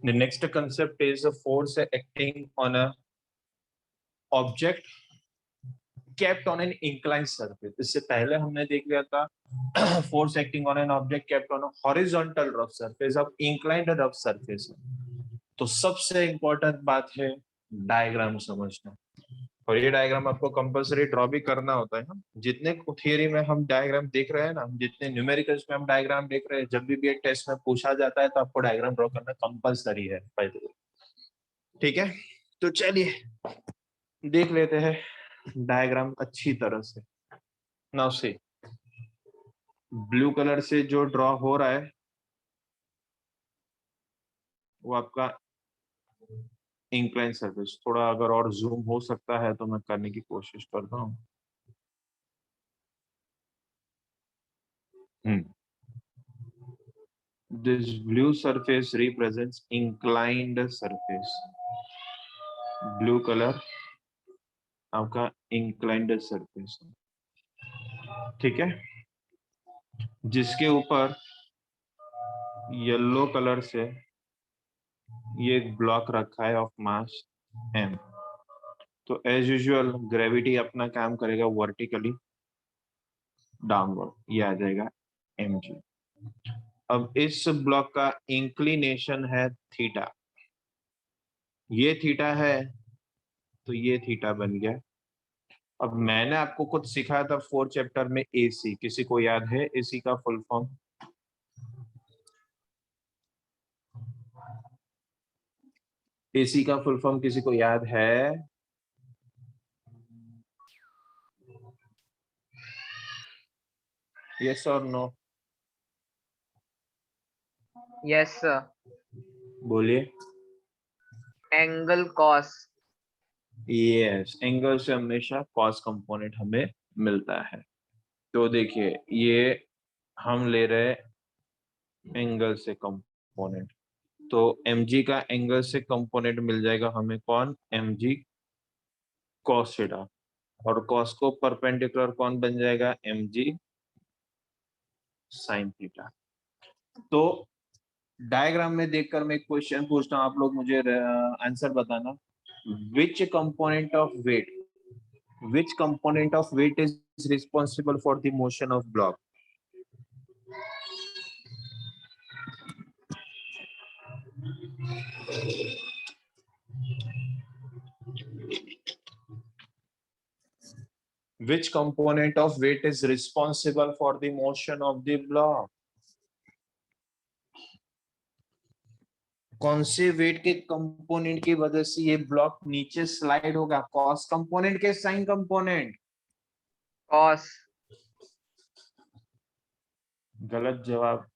The next concept is a force acting on a object kept on an inclined surface. इससे पहले हमने देख लिया था force acting on an object kept on a horizontal rough surface, अब inclined rough surface है। तो सबसे इम्पोर्टेंट बात है डायग्राम समझना, और ये डायग्राम आपको कंपलसरी ड्रॉ भी करना होता है। जितने थियरी में हम डायग्राम देख रहे हैं ना, जितने न्यूमेरिकल्स में हम डायग्राम देख रहे हैं, जब भी एक टेस्ट में पूछा जाता है तो आपको डायग्राम ड्रॉ करना कंपलसरी है पहले। ठीक है, तो चलिए देख लेते हैं डायग्राम अच्छी तरह से। नाउ से ब्लू कलर से जो ड्रॉ हो रहा है वो आपका इंक्लाइन सरफेस। थोड़ा अगर और जूम हो सकता है तो मैं करने की कोशिश करता हूँ। This blue surface represents inclined surface. Blue colour आपका इंक्लाइंड सरफेस, ठीक है, जिसके ऊपर येलो कलर से ये एक ब्लॉक रखा है ऑफ मास m। तो एज यूजुअल ग्रेविटी अपना काम करेगा वर्टिकली डाउनवर्ड, ये आ जाएगा mg। अब इस ब्लॉक का इंक्लिनेशन है थीटा, ये थीटा है तो ये थीटा बन गया। अब मैंने आपको कुछ सिखाया था 4th चैप्टर में एसी, किसी को याद है एसी का फुल फॉर्म? एसी का फुल फॉर्म किसी को याद है? यस और नो? Yes sir. बोलिए। Angle cos. यस, एंगल से हमेशा कॉस कंपोनेंट हमें मिलता है। तो देखिए ये हम ले रहे एंगल से कंपोनेंट, तो mg का एंगल से कंपोनेंट मिल जाएगा हमें कौन? mg cos थीटा, और cos को परपेंडिकुलर कौन बन जाएगा? mg sin theta. तो डायग्राम में देखकर मैं एक क्वेश्चन पूछता हूँ, आप लोग मुझे आंसर बताना। Which component of weight is responsible for the motion of block? Which component of weight is responsible for the motion of the block? कौन से वेट के कंपोनेंट की वजह से ये ब्लॉक नीचे स्लाइड होगा? कॉस कंपोनेंट के साइन कंपोनेंट? कॉस। गलत जवाब।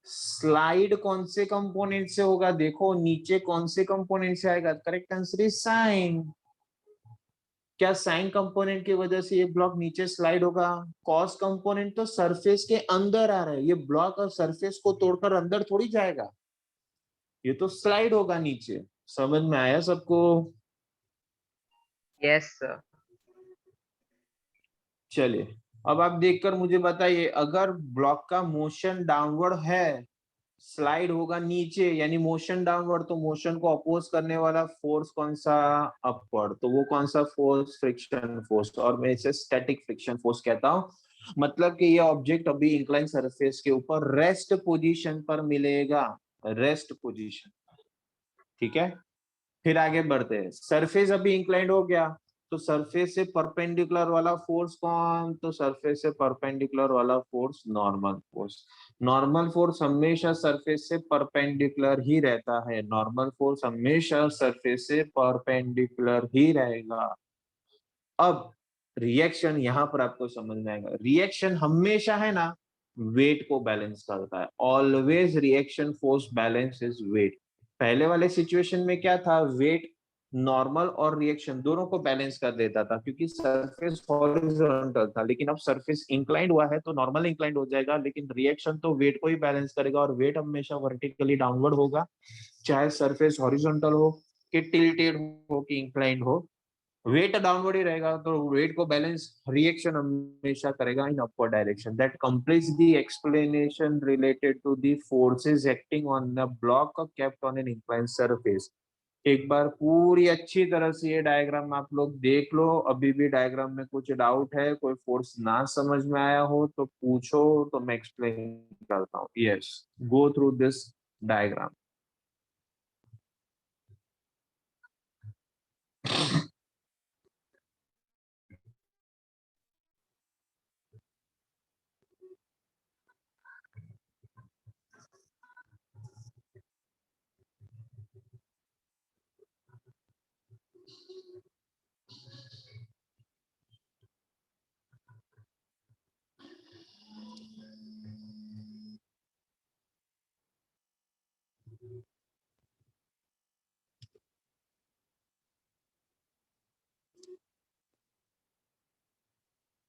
स्लाइड कौन से कंपोनेंट से होगा? देखो नीचे कौन से कंपोनेंट से आएगा? Correct answer is sine. क्या साइन कंपोनेंट की वजह से ये ब्लॉक नीचे स्लाइड होगा? कॉस कंपोनेंट तो सरफेस के अंदर आ रहा है, ये ब्लॉक और सरफेस को तोड़कर अंदर थोड़ी जाएगा, ये तो स्लाइड होगा नीचे। समझ में आया सबको? Yes sir. चलिए अब आप देखकर मुझे बताइए, अगर ब्लॉक का मोशन डाउनवर्ड है, स्लाइड होगा नीचे, यानी मोशन डाउनवर्ड, तो मोशन को अपोज करने वाला फोर्स कौन सा? अपवर्ड। तो वो कौन सा फोर्स? फ्रिक्शन फोर्स, और मैं इसे स्टैटिक फ्रिक्शन फोर्स कहता हूँ। मतलब कि ये ऑब्जेक्ट अभी इंक्लाइन सरफेस के ऊपर रेस्ट पोजीशन पर मिलेगा, रेस्ट पोजीशन। ठीक है, फिर आगे बढ़ते हैं। सरफेस अभी इंक्लाइंड हो गया, तो सरफेस से परपेंडिकुलर वाला फोर्स कौन? तो सरफेस से परपेंडिकुलर वाला force normal force. Normal force हमेशा सरफेस से परपेंडिकुलर ही रहता है, नॉर्मल फोर्स हमेशा सरफेस से परपेंडिकुलर ही रहेगा। अब रिएक्शन यहां पर आपको समझ में आएगा। रिएक्शन हमेशा है ना वेट को बैलेंस करता है, always reaction force balance is weight. पहले वाले सिचुएशन में क्या था? वेट नॉर्मल और रिएक्शन दोनों को बैलेंस कर देता था, क्योंकि सरफेस हॉरिजॉन्टल था। लेकिन अब सरफेस इंक्लाइंड हुआ है तो नॉर्मल इंक्लाइंड हो जाएगा, लेकिन रिएक्शन तो वेट को ही बैलेंस करेगा, और वेट हमेशा वर्टिकली डाउनवर्ड होगा, चाहे सरफेस हॉरिजॉन्टल हो कि टिल्टेड हो कि इंक्लाइंड हो, वेट डाउनवर्ड ही रहेगा तो वेट को बैलेंस रिएक्शन हमेशा करेगा in upward direction. That completes the explanation related to the forces acting on the block kept on an inclined surface. एक बार पूरी अच्छी तरह से ये डायग्राम आप लोग देख लो। अभी भी डायग्राम में कुछ डाउट है, कोई फोर्स ना समझ में आया हो तो पूछो, तो मैं एक्सप्लेन करता हूँ। Yes, go through this diagram.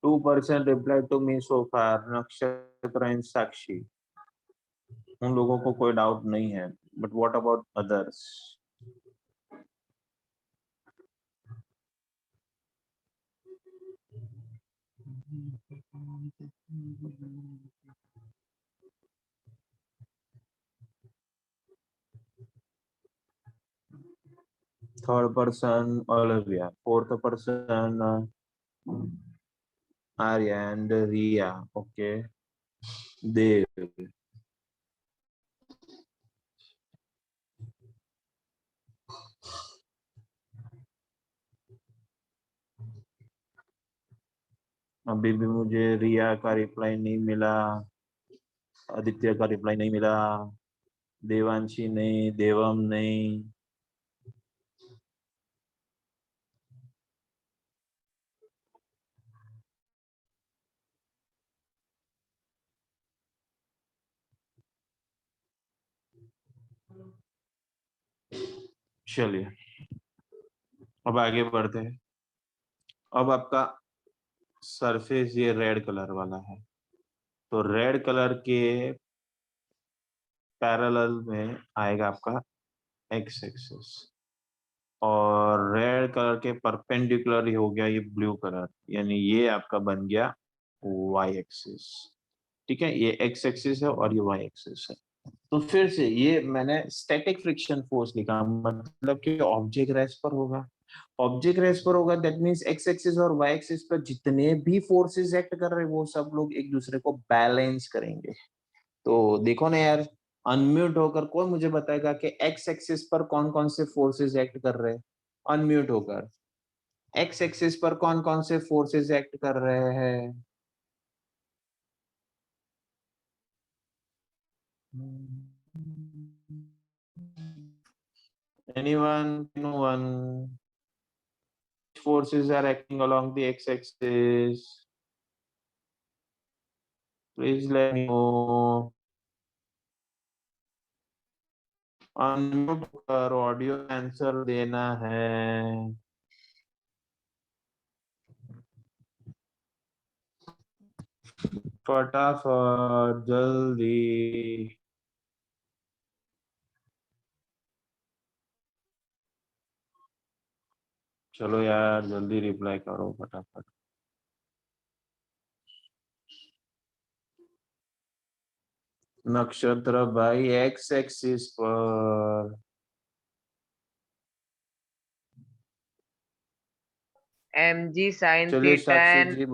2% replied to me so far, Nakshatra and Sakshi. उन लोगों को कोई डाउट नहीं है, but what about others? Third person Olivia, fourth person Arya and Riya. Okay, Dev. अभी भी मुझे रिया का रिप्लाई नहीं मिला, आदित्य का रिप्लाई नहीं मिला, देवांशी नहीं, देवम नहीं। चलिए अब आगे बढ़ते हैं। अब आपका सरफेस ये रेड कलर वाला है, तो रेड कलर के पैरेलल में आएगा आपका एक्स एक्सिस, और रेड कलर के परपेंडिकुलर ही हो गया ये ब्लू कलर, यानी ये आपका बन गया वाई एक्सिस। ठीक है, ये एक्स एक्सिस है और ये वाई एक्सिस है। तो फिर से ये मैंने स्टैटिक फ्रिक्शन फोर्स लिखा, मतलब कि ऑब्जेक्ट रेस्ट पर होगा। ऑब्जेक्ट रेस्ट पर होगा, दैट मींस एक्स एक्सिस और वाई एक्सिस पर जितने भी फोर्सेस एक्ट कर रहे हैं वो सब लोग एक दूसरे को बैलेंस करेंगे। तो देखो ना यार, अनम्यूट होकर कौन मुझे बताएगा कि एक्स एक्सिस पर कौन कौन से फोर्सेस एक्ट कर रहे हैं? अनम्यूट होकर एक्स एक्सिस पर कौन कौन से फोर्सेस एक्ट कर रहे हैं? Anyone? No one. Forces are acting along the x-axis. Please let me know. Unmute कर ऑडियो आंसर देना है। फटाफट जल्दी। चलो यार जल्दी रिप्लाई करो फटाफट। नक्षत्र भाई एक्स एक्सिस पर। mg sin चलिए theta साक्षी and जी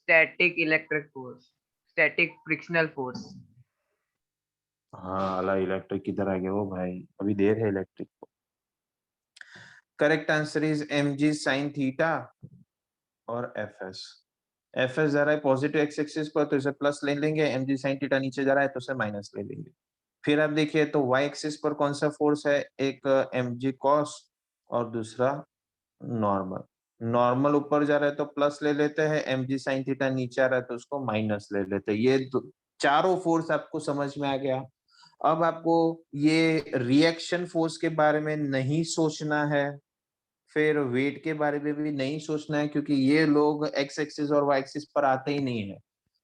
static electric force, static frictional force. हाँ अला इलेक्ट्रिक किधर आ गया वो भाई, अभी देर है इलेक्ट्रिक को। Correct answer is M G sine theta और एफ एस। एफ एस जा रहा है पॉजिटिव एक्स एक्सिस पर, तो इसे प्लस ले लेंगे। एम जी साइन थीटा नीचे जा रहा है तो इसे माइनस ले लेंगे। फिर आप देखिए तो वाई एक्सिस पर कौन सा फोर्स है? एक एम जी कॉस और दूसरा नॉर्मल। नॉर्मल ऊपर जा रहा है तो प्लस ले लेते हैं, एम जी साइन थीटा नीचे आ रहा है तो उसको माइनस ले लेते हैं। ये चारों फोर्स आपको समझ में आ गया। अब आपको ये रिएक्शन फोर्स के बारे में नहीं सोचना है, फिर वेट के बारे में भी नहीं सोचना है, क्योंकि ये लोग एक्स एक्सिस और वाई एक्सिस पर आते ही नहीं है।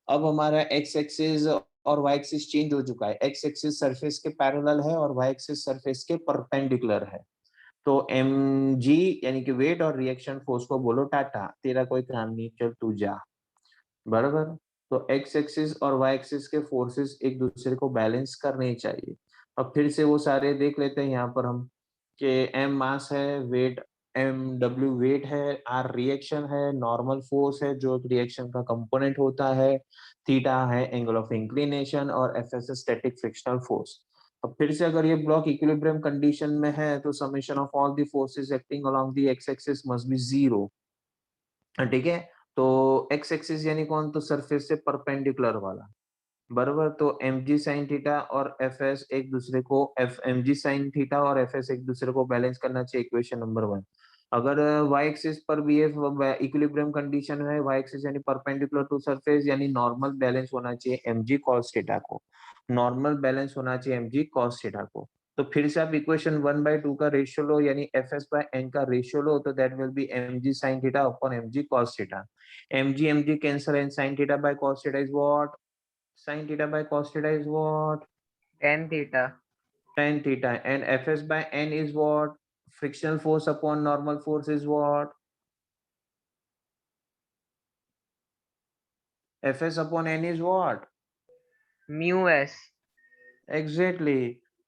अब हमारा एक्स एक्सिस और वाई एक्सिस चेंज हो चुका है। एक्स एक्सिस सरफेस के पैरेलल है और वाई एक्सिस सरफेस के परपेंडिकुलर है। तो mg यानी कि वेट और रिएक्शन फोर्स को बोलो टाटा, तेरा कोई काम नहीं, चल तू जा। बराबर। तो एक्स एक्सिस और वाई एक्सिस के फोर्सेस एक दूसरे को बैलेंस करने चाहिए। अब फिर से वो सारे देख लेते हैं यहाँ पर हम, कि एम मास है, वेट एम डब्ल्यू वेट है, आर रिएक्शन है, नॉर्मल फोर्स है जो रिएक्शन का कंपोनेंट होता है, थीटा है एंगल ऑफ इंक्लिनेशन, और F S static frictional force. अब फिर से अगर ये ब्लॉक इक्विलिब्रियम कंडीशन में है तो summation of all the forces acting along the x axis must be zero. ठीक है। तो एक्स एक्सिस यानी कौन, तो सरफेस से परपेंडिकुलर वाला। बराबर। तो mg sin थीटा और fs एक दूसरे को mg sin थीटा और fs एक दूसरे को बैलेंस करना चाहिए, इक्वेशन नंबर 1। अगर y एक्सिस पर भी इक्विलिब्रियम कंडीशन है, y एक्सिस यानी परपेंडिकुलर टू सरफेस, यानी नॉर्मल बैलेंस होना चाहिए mg cos थीटा को, नॉर्मल बैलेंस होना चाहिए mg cos थीटा को। तो फिर से आप इक्वेशन 1/2 का रेशियो लो, यानी fs बाय n का रेशियो लो, तो that will B mg sin theta upon mg cos theta. mg cancel and sin theta by cos theta is what, sin theta by cos theta is what, tan theta. tan theta, and fs by n is what, frictional force upon normal force is what, fs upon n is what, mu s. exactly।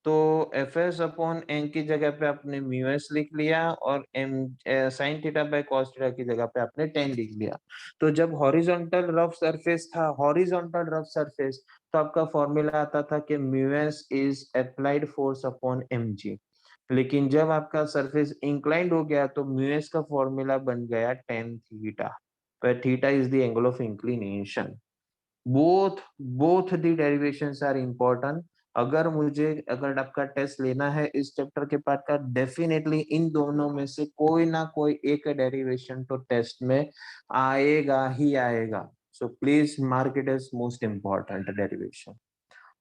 तो fs upon n की जगह पे आपने mu s लिख लिया, और m sin theta by cos theta की जगह पे आपने tan लिख लिया। तो जब हॉरिजॉन्टल रफ सरफेस था, हॉरिजॉन्टल रफ सरफेस, तो आपका फॉर्मूला आता था कि mu s is applied force upon mg। लेकिन जब आपका सरफेस इंक्लाइंड हो गया तो म्यूएस का फॉर्मूला बन गया tan theta, where theta is the angle of inclination. Both the derivations are important. अगर आपका टेस्ट लेना है इस चैप्टर के पार्ट का, डेफिनेटली इन दोनों में से कोई ना कोई एक डेरिवेशन तो टेस्ट में आएगा ही आएगा। So please mark it as most important derivation.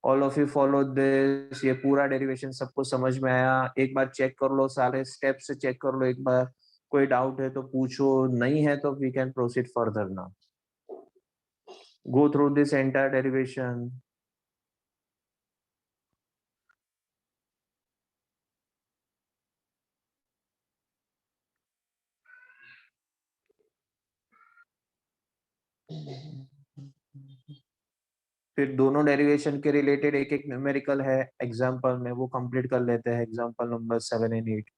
All of you follow this. ये पूरा डेरिवेशन सबको समझ में आया? एक बार चेक कर लो, सारे स्टेप्स चेक कर लो एक बार। कोई डाउट है तो पूछो, नहीं है तो we can proceed further now. Go through this entire derivation. फिर दोनों डेरिवेशन के रिलेटेड एक एक न्यूमेरिकल है एग्जांपल में, वो कंप्लीट कर लेते हैं। एग्जांपल नंबर 7 एंड 8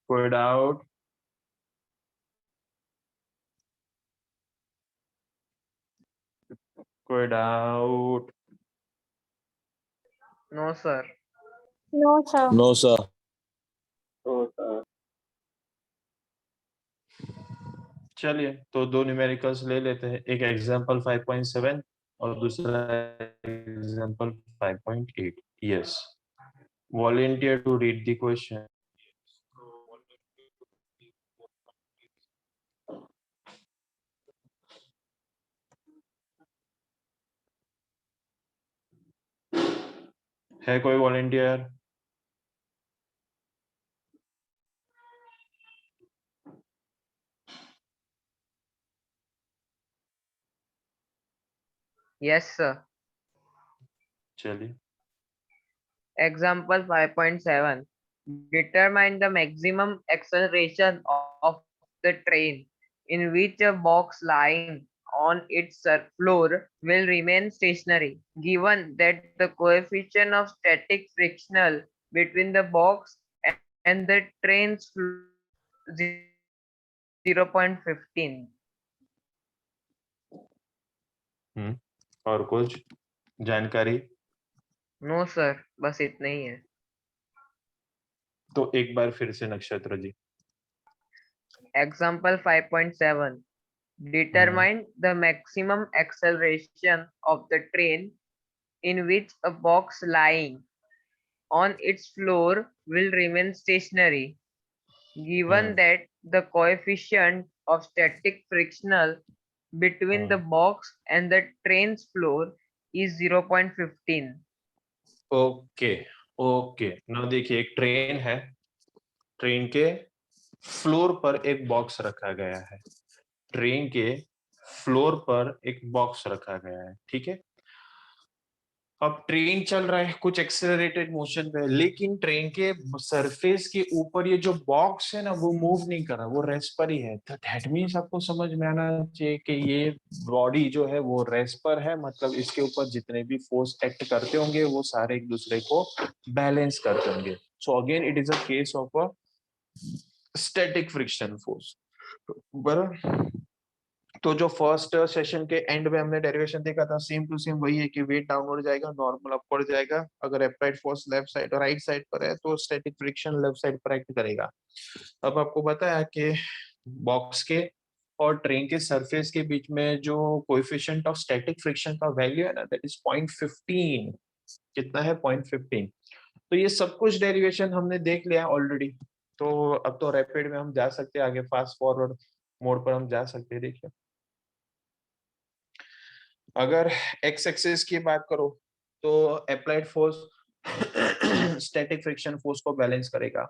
कोई डाउट? कोई doubt? No sir. No, sir. No, sir. चलिए, तो दो न्यूमेरिकल्स ले लेते हैं, एक एग्जांपल 5.7 और दूसरा example 5.8। Yes, volunteer to read the question. है कोई वॉलंटियर? Yes sir. चलिए। Example 5.7. Determine the maximum acceleration of the train, in which a box lying on its floor will remain stationary, given that the coefficient of static frictional between the box and the train's floor is 0.15. और कुछ जानकारी? No sir, बस इतना ही है. तो एक बार फिर से नक्षत्र जी. Example 5.7. Determine the maximum acceleration of the train in which a box lying on its floor will remain stationary, given that the coefficient of static frictional between the box and the train's floor is 0.15. Okay okay. Now देखिए, एक train है, train के floor पर एक box रखा गया है, train के फ्लोर पर एक बॉक्स रखा गया है, ठीक है. अब ट्रेन चल रहा है कुछ एक्सेलरेटेड मोशन पे, लेकिन ट्रेन के सरफेस के ऊपर ये जो बॉक्स है ना वो मूव नहीं कर रहा, वो रेस्ट पर ही है. तो दैट मीन्स आपको समझ में आना चाहिए कि ये बॉडी जो है वो रेस्ट पर है, मतलब इसके ऊपर जितने भी फोर्स एक्ट करते होंगे वो सारे एक दूसरे को बैलेंस करते होंगे. So again it is a case of a static friction force. बराबर. तो जो फर्स्ट सेशन के एंड में हमने डेरिवेशन देखा था, सेम टू सेम वही है कि वेट डाउनवर्ड जाएगा, नॉर्मल अपवर्ड जाएगा. अगर अप्लाइड फोर्स लेफ्ट साइड और राइट साइड पर है तो स्टैटिक फ्रिक्शन लेफ्ट साइड पर एक्ट करेगा. अब आपको बताया कि बॉक्स के और ट्रेन के सरफेस के बीच में जो कोएफिशिएंट ऑफ स्टैटिक फ्रिक्शन का वैल्यू है ना, दैट इज 0.15. कितना है? 0.15. तो ये सब कुछ डेरिवेशन हमने देख लिया ऑलरेडी. तो अब तो रैपिड में हम जा सकते हैं आगे, फास्ट फॉरवर्ड मोड पर हम जा सकते हैं. देखिए, अगर एक्स एक्सिस की बात करो तो applied force static friction force को बैलेंस करेगा.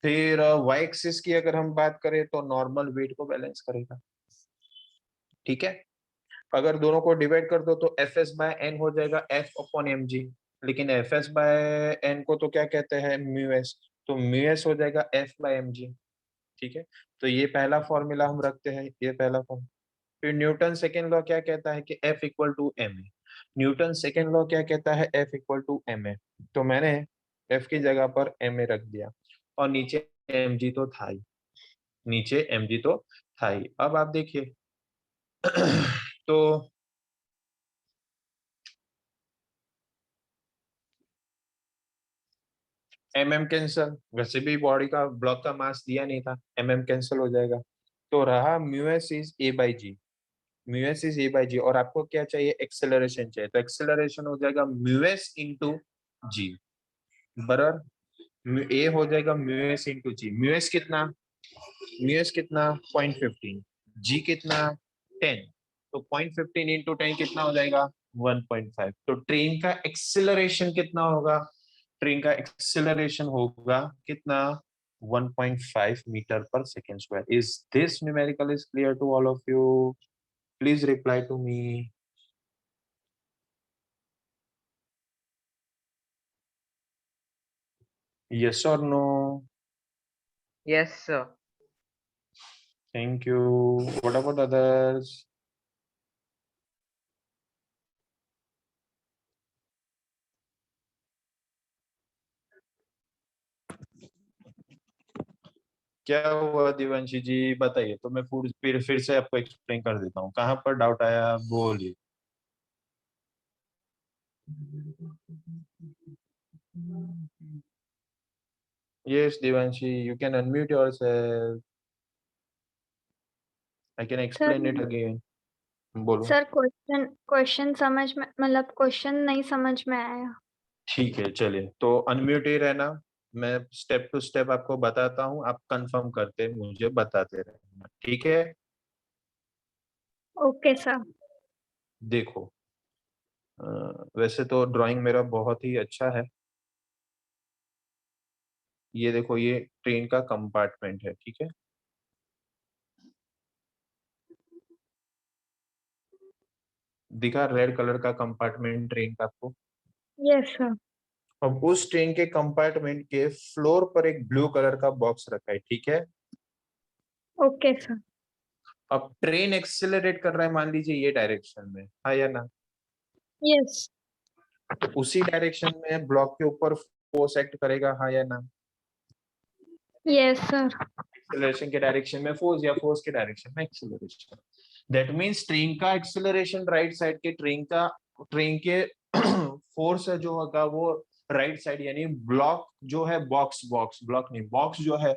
फिर वाई एक्सिस की अगर हम बात करें तो नॉर्मल वेट को बैलेंस करेगा, ठीक है. अगर दोनों को डिवाइड कर दो तो एफ एस बाय एन हो जाएगा एफ अपॉन एम जी. लेकिन एफ एस बाय एन को तो क्या कहते हैं? Mu S. तो म्यू एस हो जाएगा एफ बाय एम जी, ठीक है. तो ये पहला फॉर्मूला हम रखते हैं, ये पहला फॉर्म. फिर न्यूटन सेकेंड लॉ क्या कहता है कि F equal to M A. Newton second law क्या कहता है? F equal to M A. तो मैंने F की जगह पर एम ए रख दिया और नीचे एम जी तो था ही, नीचे एम जी तो था ही. अब आप देखिए तो एम एम कैंसल, वैसे भी बॉडी का ब्लॉक का मास दिया नहीं था, एम एम कैंसल हो जाएगा. तो रहा mu S is A by G. Mu S is A by G. और आपको क्या चाहिए? एक्सेलरेशन चाहिए. तो एक्सेलरेशन हो जाएगा म्यू एस इंटू जी. बराबर. ए हो जाएगा mu S into G. Mu S कितना? म्यू एस कितना? 0.15. जी कितना? 10. तो 0.15 इंटू 10 कितना हो जाएगा? 1.5. तो ट्रेन का एक्सेलरेशन कितना होगा? ट्रेन का एक्सेलरेशन होगा कितना? 1.5 metre per second square. Is this numerical is clear to all of you? Please reply to me. Yes or no? Yes, sir. Thank you. What about others? क्या हुआ दिवांशी जी? बताइए. तो मैं फिर से आपको एक्सप्लेन कर देता हूँ. कहाँ पर डाउट आया बोलिए. Yes, Divanshi, you can unmute yourself. I can sir explain it again. बोलो. सर क्वेश्चन क्वेश्चन समझ में मतलब क्वेश्चन नहीं समझ में आया. ठीक है, चलिए. तो अनम्यूट ही रहना. मैं स्टेप टू स्टेप आपको बताता हूँ, आप कंफर्म करते मुझे बताते रहना, ठीक है. Okay sir. देखो, वैसे तो ड्राइंग मेरा बहुत ही अच्छा है. ये देखो, ये ट्रेन का कंपार्टमेंट है, ठीक है. दिखा रेड कलर का कंपार्टमेंट ट्रेन का आपको? Yes sir. अब उस ट्रेन के कंपार्टमेंट के फ्लोर पर एक ब्लू कलर का बॉक्स रखा है, ठीक है. Okay sir. अब ट्रेन एक्सेलरेट कर रहा है मान लीजिए ये डायरेक्शन में, हाँ या ना, यस। तो उसी डायरेक्शन में ब्लॉक के ऊपर फोर्स एक्ट करेगा, हाँ या ना। Yes sir. एक्सेलरेशन के डायरेक्शन में फोर्स या फोर्स के डायरेक्शन में एक्सेलरेशन। दैट मींस ट्रेन का एक्सेलरेशन राइट साइड के ट्रेन के फोर्स है जो होगा वो राइट साइड, यानी ब्लॉक जो है बॉक्स जो है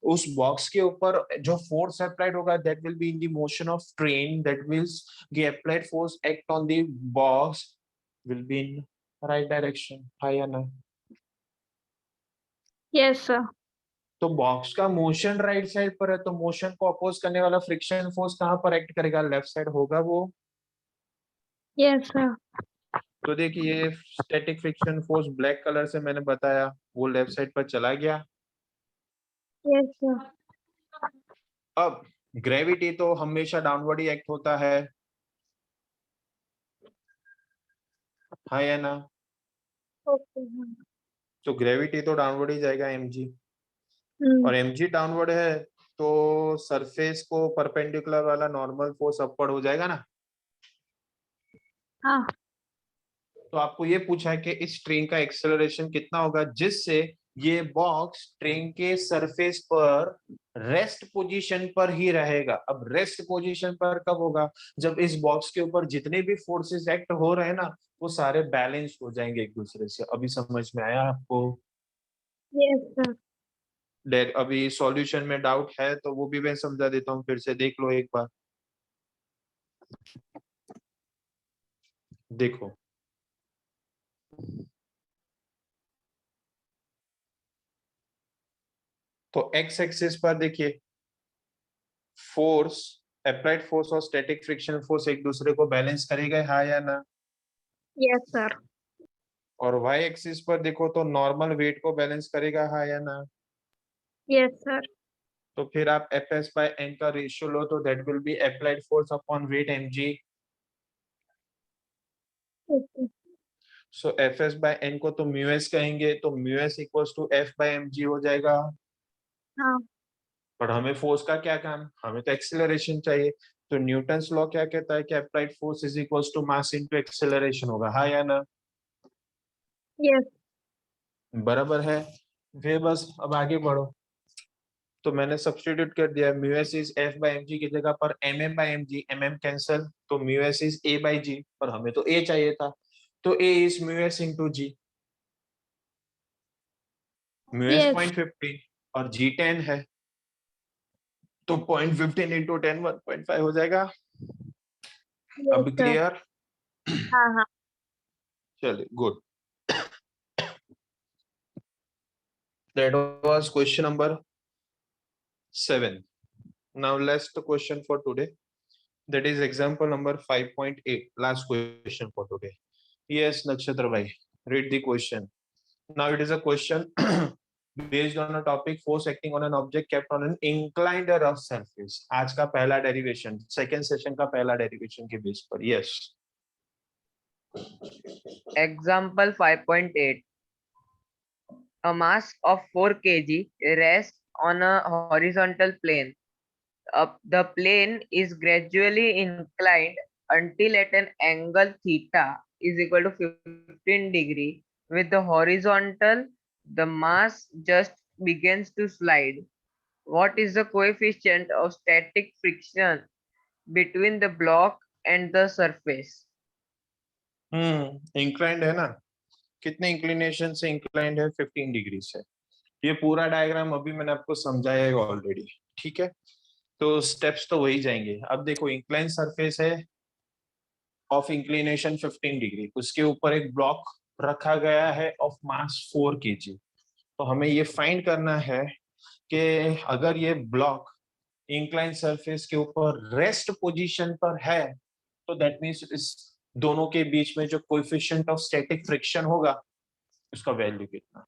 उस बॉक्स के ऊपर जो फोर्स अप्लाइड होगा that will be in the motion of train, that means the applied force act on the box will be in right direction, हाँ या ना। Yes sir. तो बॉक्स का मोशन राइट साइड पर है तो मोशन को अपोज करने वाला फ्रिक्शन फोर्स कहां पर एक्ट करेगा, लेफ्ट साइड होगा वो। Yes sir. तो देखिए static friction force black colour से मैंने बताया वो लेफ्ट साइड पर चला गया। Yes sir. अब ग्रेविटी तो हमेशा डाउनवर्ड ही एक्ट होता है, हाँ या ना। Okay sir. तो ग्रेविटी तो डाउनवर्ड ही जाएगा mg, और mg डाउनवर्ड है तो सरफेस को परपेंडिकुलर वाला नॉर्मल फोर्स अपवर्ड हो जाएगा ना। हाँ। तो आपको ये पूछा है कि इस ट्रेन का एक्सेलरेशन कितना होगा जिससे ये बॉक्स ट्रेन के सरफेस पर रेस्ट पोजीशन पर ही रहेगा। अब रेस्ट पोजीशन पर कब होगा, जब इस बॉक्स के ऊपर जितने भी फोर्सेस एक्ट हो रहे हैं ना वो सारे बैलेंस हो जाएंगे एक दूसरे से। अभी समझ में आया आपको। Yes sir. अभी सॉल्यूशन में डाउट है तो वो भी मैं समझा देता हूँ, फिर से देख लो एक बार। देखो तो एक्स एक्सिस पर देखिए फोर्स, अप्लाइड फोर्स और स्टैटिक फ्रिक्शन फोर्स एक दूसरे को बैलेंस करेगा, हाँ या ना। Yes sir. और वाई एक्सिस पर देखो तो नॉर्मल वेट को बैलेंस करेगा, हाँ या ना। Yes sir. तो फिर आप एफ एस बाय एन का रेशियो लो तो that will be applied force upon weight mg। Okay. So F S by N को तो म्यू एस कहेंगे तो mu S equals to F by mg हो जाएगा। हाँ। पर हमें फोर्स का क्या काम, हमें तो एक्सेलरेशन चाहिए। तो न्यूटन्स लॉ क्या कहता है कि applied force is equals to mass into acceleration होगा, हाँ या ना। यस। बराबर है। फिर बस अब आगे बढ़ो। तो मैंने सब्स्टिट्यूट कर दिया mu S is F by M G की जगह पर M M by M G, M M cancel तो mu S is A by G, पर हमें तो ए चाहिए था तो A is mu S into G. Mu S yes. 0.15 और जी 10 है तो 0.15 इंटू 10 1.5 हो जाएगा। यस अब सर। क्लियर। हाँ हाँ। चलिए good. That was question number 7। Now last question for today, that is example number 5.8, last question for today. Yes Nakshatra bhai, read the question. Now it is a question based on a topic force acting on an object kept on an inclined or rough surface. आज का पहला derivation, second session का पहला derivation के base पर। yes Example 5.8. A mass of 4 kg rests on a horizontal plane. The plane is gradually inclined until at an angle theta is equal to 15 degree. With the horizontal, the mass just begins to slide. What is the coefficient of static friction between the block and the surface? inclined है ना, कितने inclination से inclined है, 15 degree से। ये पूरा diagram अभी मैंने आपको समझाया है ऑलरेडी, ठीक है। तो स्टेप्स तो वही जाएंगे। अब देखो इंक्लाइन सरफेस है ऑफ इंक्लिनेशन 15 डिग्री, उसके ऊपर एक ब्लॉक रखा गया है ऑफ मास 4 kg। तो हमें ये फाइंड करना है कि अगर ये ब्लॉक इंक्लाइन सरफेस के ऊपर रेस्ट पोजीशन पर है तो दैट मींस इस दोनों के बीच में जो कोएफिशिएंट ऑफ स्टैटिक फ्रिक्शन होगा उसका वैल्यू कितना।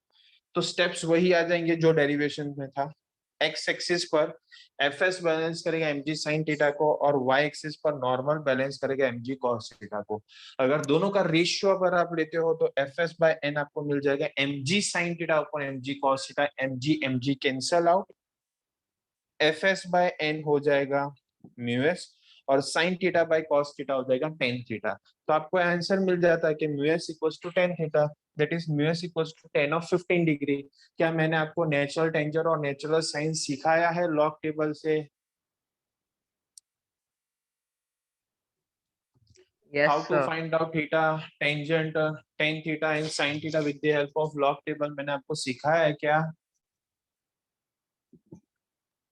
तो स्टेप्स वही आ जाएंगे जो डेरिवेशन में था। एक्स एक्सिस पर एफ एस बैलेंस करेगा एम जी साइन थीटा को और वाई एक्सिस पर नॉर्मल बैलेंस करेगा एम जी कॉस थीटा को। अगर दोनों का रेशियो अगर आप लेते हो तो एफ एस बाय एन आपको मिल जाएगा M G sine theta upon M G cos theta. M G cancel out fs by n हो जाएगा म्यूएस और sin theta by cos theta हो जाएगा tan थीटा। तो आपको आंसर मिल जाता है कि mu S equals to tan theta, that is mu S equals to tan of 15 degree. क्या मैंने आपको नेचुरल टेंजेंट और नेचुरल साइन सिखाया है लॉग टेबल से? Yes, How to sir. find out theta, tangent, tan theta and sin theta with the help of log table मैंने आपको सिखाया है क्या?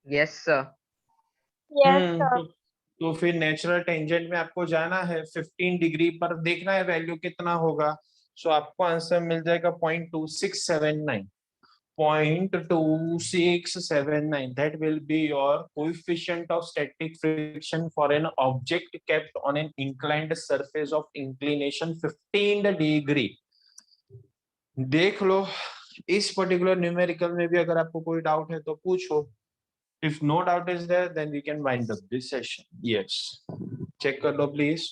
Yes, sir. Yes, sir. तो फिर नेचुरल टेंजेंट में आपको जाना है 15 डिग्री पर, देखना है वैल्यू कितना होगा। सो आपको आंसर मिल जाएगा 0.2679, 0.2679। that will be your coefficient of static friction for an object kept on an inclined surface of inclination 15 degree। देख लो, इस पर्टिकुलर न्यूमेरिकल में भी अगर आपको कोई डाउट है तो पूछो। If no doubt is there, then we can wind up this session. Yes, check कर लो please।